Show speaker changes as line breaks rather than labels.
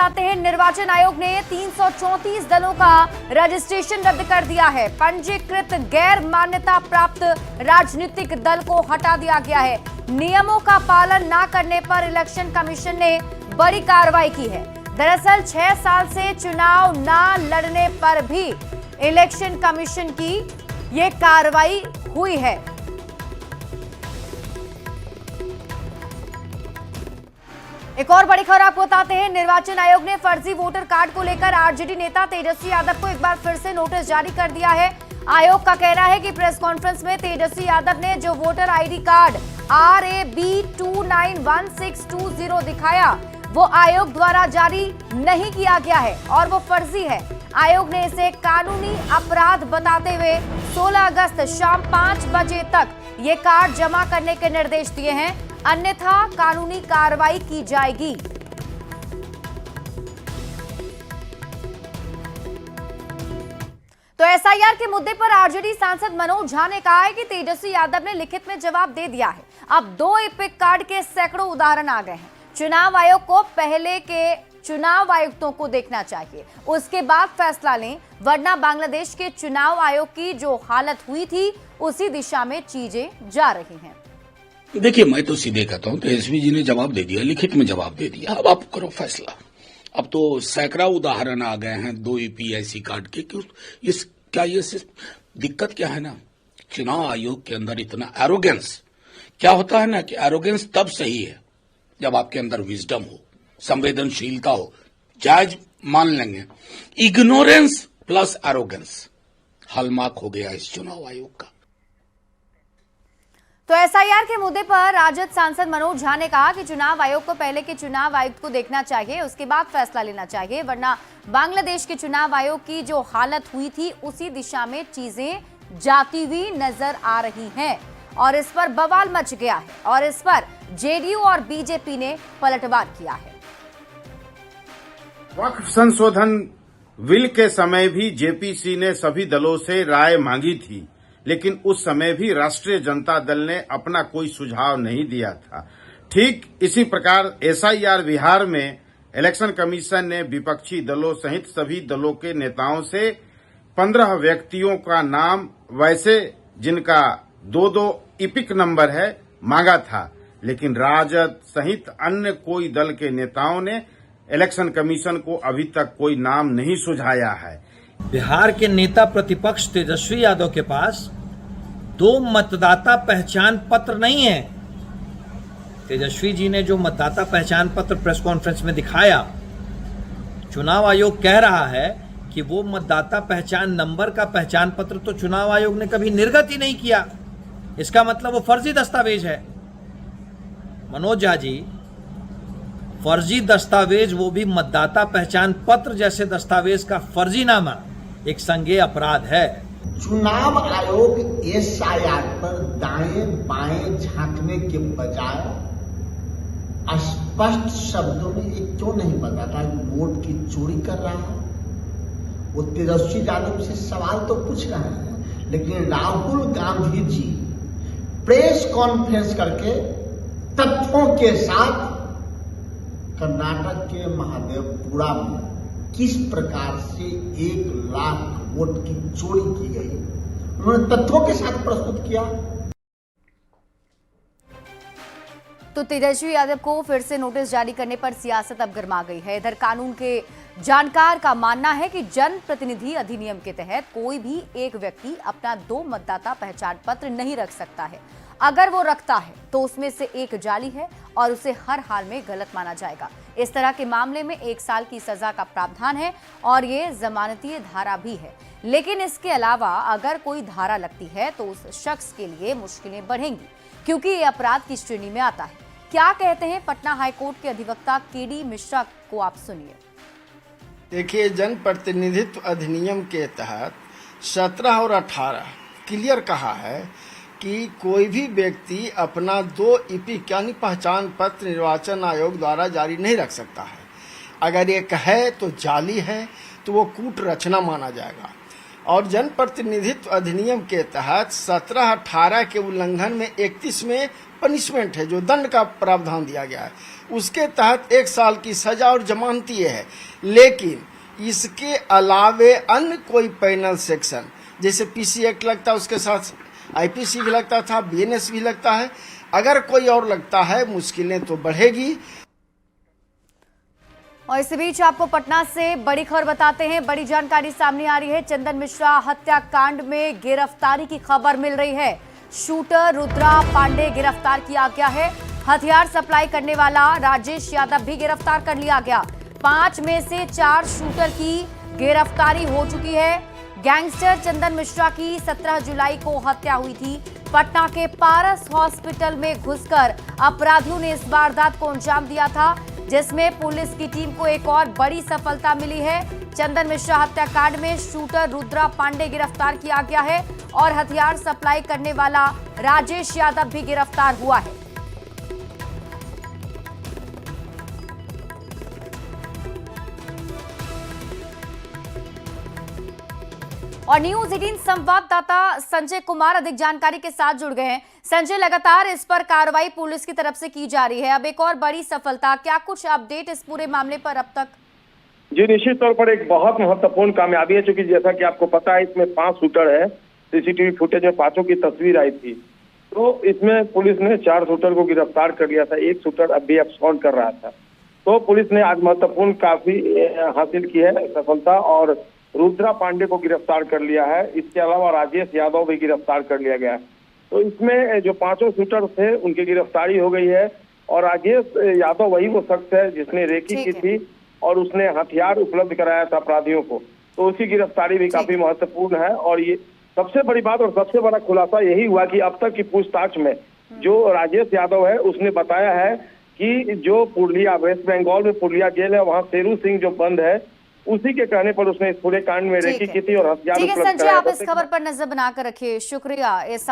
बताते हैं, निर्वाचन आयोग ने 334 दलों का रजिस्ट्रेशन रद्द कर दिया है। पंजीकृत गैर मान्यता प्राप्त राजनीतिक दल को हटा दिया गया है। नियमों का पालन न करने पर इलेक्शन कमीशन ने बड़ी कार्रवाई की है। दरअसल 6 साल से चुनाव न लड़ने पर भी इलेक्शन कमीशन की ये कार्रवाई हुई है। एक और बड़ी खबर आपको बताते हैं, निर्वाचन आयोग ने फर्जी वोटर कार्ड को लेकर आरजेडी नेता तेजस्वी यादव को एक बार फिर से नोटिस जारी कर दिया है। आयोग का कहना है कि प्रेस कॉन्फ्रेंस में तेजस्वी यादव ने जो वोटर आईडी कार्ड RAB291620 दिखाया वो आयोग द्वारा जारी नहीं किया गया है और वो फर्जी है। आयोग ने इसे कानूनी अपराध बताते हुए 16 अगस्त शाम 5 बजे तक ये कार्ड जमा करने के निर्देश दिए हैं, अन्यथा कानूनी कार्रवाई की जाएगी। तो एसआईआर के मुद्दे पर आरजेडी सांसद मनोज झा ने कहा है कि तेजस्वी यादव ने लिखित में जवाब दे दिया है। अब 2 एपिक कार्ड के सैकड़ों उदाहरण आ गए हैं। चुनाव आयोग को पहले के चुनाव आयुक्तों को देखना चाहिए, उसके बाद फैसला लें, वरना बांग्लादेश के चुनाव आयोग की जो हालत हुई थी उसी दिशा में चीजें जा रही हैं।
देखिए, मैं तो सीधे कहता हूं, तेजस्वी जी ने जवाब दे दिया, लिखित में जवाब दे दिया, अब आप करो फैसला। अब तो सैकड़ा उदाहरण आ गए हैं 2 EPIC कार्ड के। क्या ये दिक्कत क्या है ना, चुनाव आयोग के अंदर इतना एरोगेंस, क्या होता है ना कि एरोगेंस तब सही है जब आपके अंदर विजडम हो, संवेदनशीलता हो, जायज मान लेंगे। इग्नोरेंस प्लस एरोगेंस हॉलमार्क हो गया इस चुनाव आयोग का।
तो एसआईआर के मुद्दे पर राजद सांसद मनोज झा ने कहा कि चुनाव आयोग को पहले के चुनाव आयुक्त को देखना चाहिए, उसके बाद फैसला लेना चाहिए, वरना बांग्लादेश के चुनाव आयोग की जो हालत हुई थी उसी दिशा में चीजें जाती हुई नजर आ रही हैं और इस पर बवाल मच गया है और इस पर जेडीयू और बीजेपी ने पलटवार किया है।
वक्फ संशोधन बिल के समय भी जेपीसी ने सभी दलों से राय मांगी थी, लेकिन उस समय भी राष्ट्रीय जनता दल ने अपना कोई सुझाव नहीं दिया था। ठीक इसी प्रकार एसआईआर बिहार में इलेक्शन कमीशन ने विपक्षी दलों सहित सभी दलों के नेताओं से 15 व्यक्तियों का नाम, वैसे जिनका 2-2 इपिक नंबर है, मांगा था, लेकिन राजद सहित अन्य कोई दल के नेताओं ने इलेक्शन कमीशन को अभी तक कोई नाम नहीं सुझाया है।
बिहार के नेता प्रतिपक्ष तेजस्वी यादव के पास 2 मतदाता पहचान पत्र नहीं है। तेजस्वी जी ने जो मतदाता पहचान पत्र प्रेस कॉन्फ्रेंस में दिखाया, चुनाव आयोग कह रहा है कि वो मतदाता पहचान नंबर का पहचान पत्र तो चुनाव आयोग ने कभी निर्गत ही नहीं किया। इसका मतलब वो फर्जी दस्तावेज है। मनोज झा जी, फर्जी दस्तावेज, वो भी मतदाता पहचान पत्र जैसे दस्तावेज का फर्जीनामा एक संज्ञेय अपराध है।
चुनाव आयोग एसआईआर पर दाएं बाएं झांकने के बजाय स्पष्ट शब्दों में ये क्यों नहीं बताता वोट की चोरी कर रहा है? वो तेजस्वी यादव से सवाल तो पूछ रहे हैं, लेकिन राहुल गांधी जी प्रेस कॉन्फ्रेंस करके तथ्यों के साथ कर्नाटक के महादेवपुरा में किस प्रकार से 1 लाख वोट की चोरी की गई, उन्होंने तथ्यों के साथ प्रस्तुत किया।
तो तेजस्वी यादव को फिर से नोटिस जारी करने पर सियासत अब गर्मा गई है। इधर कानून के जानकार का मानना है कि जन प्रतिनिधि अधिनियम के तहत कोई भी एक व्यक्ति अपना 2 मतदाता पहचान पत्र नहीं रख सकता है। अगर वो रखता है तो उसमें से एक जाली है और उसे हर हाल में गलत माना जाएगा। इस तरह के मामले में 1 साल की सजा का प्रावधान है और ये जमानतीय धारा भी है। लेकिन इसके अलावा अगर कोई धारा लगती है तो उस शख्स के लिए मुश्किलें बढ़ेंगी, क्योंकि ये अपराध की श्रेणी में आता है। क्या कहते हैं पटना हाईकोर्ट के अधिवक्ता केडी मिश्रा को, आप सुनिए।
देखिए, जनप्रतिनिधित्व अधिनियम के तहत 17 और 18 क्लियर कहा है कि कोई भी व्यक्ति अपना 2 इपिक यानी पहचान पत्र निर्वाचन आयोग द्वारा जारी नहीं रख सकता है। अगर ये कहे तो जाली है तो वो कूट रचना माना जाएगा। और जनप्रतिनिधित्व अधिनियम के तहत 17-18 के उल्लंघन में 31 में पनिशमेंट है, जो दंड का प्रावधान दिया गया है। उसके तहत 1 साल की सजा और जमानती है। लेकिन इसके अलावे अन्य कोई पेनल सेक्शन, जैसे पीसी एक्ट लगता है, उसके साथ आईपीसी भी लगता था, बीएनएस भी लगता है, अगर कोई और लगता है मुश्किलें तो बढ़ेगी।
और इसी बीच आपको पटना से बड़ी खबर बताते हैं। बड़ी जानकारी सामने आ रही है। चंदन मिश्रा हत्याकांड में गिरफ्तारी की खबर मिल रही है। शूटर रुद्रा पांडे गिरफ्तार किया गया है। हथियार सप्लाई करने वाला राजेश यादव भी गिरफ्तार कर लिया गया। 5 में से 4 शूटर की गिरफ्तारी हो चुकी है। गैंगस्टर चंदन मिश्रा की 17 जुलाई को हत्या हुई थी। पटना के पारस हॉस्पिटल में घुसकर अपराधियों ने इस वारदात को अंजाम दिया था, जिसमें पुलिस की टीम को एक और बड़ी सफलता मिली है। चंदन मिश्रा हत्याकांड में शूटर रुद्रा पांडे गिरफ्तार किया गया है और हथियार सप्लाई करने वाला राजेश यादव भी गिरफ्तार हुआ है। और न्यूज 18 संवाददाता संजय कुमार अधिक जानकारी के साथ जुड़ गए हैं। संजय, लगातार इस पर कार्रवाई पुलिस की तरफ से की जा रही है। अब एक और बड़ी सफलता, क्या कुछ अपडेट इस पूरे मामले पर अब तक?
जी, निश्चित तौर पर एक बहुत महत्वपूर्ण कामयाबी है, क्योंकि जैसा कि आपको पता है इसमें 5 शूटर है। सीसीटीवी फुटेज में 5 की तस्वीर आई थी, तो इसमें पुलिस ने 4 शूटर को गिरफ्तार कर लिया था। एक शूटर अब भी एब्सकॉन्ड कर रहा था। तो पुलिस ने आज महत्वपूर्ण काफी हासिल की है सफलता, और रुद्रा पांडे को गिरफ्तार कर लिया है। इसके अलावा राजेश यादव भी गिरफ्तार कर लिया गया है। तो इसमें जो 5 शूटर थे उनकी गिरफ्तारी हो गई है। और राजेश यादव वही वो शख्स है जिसने रेकी की थी और उसने हथियार उपलब्ध कराया था अपराधियों को, तो उसकी गिरफ्तारी भी काफी महत्वपूर्ण है। और ये सबसे बड़ी बात और सबसे बड़ा खुलासा यही हुआ कि अब तक की पूछताछ में जो राजेश यादव है उसने बताया है कि जो पुरलिया, वेस्ट बंगाल में पुरलिया जेल है, वहाँ शेरू सिंह जो बंद है, उसी के कहने पर उसने इस पूरे कांड में रेकी की थी और हथियार उपलब्ध कराया था।
संजय, आप इस खबर पर नजर बनाकर रखिए। शुक्रिया इस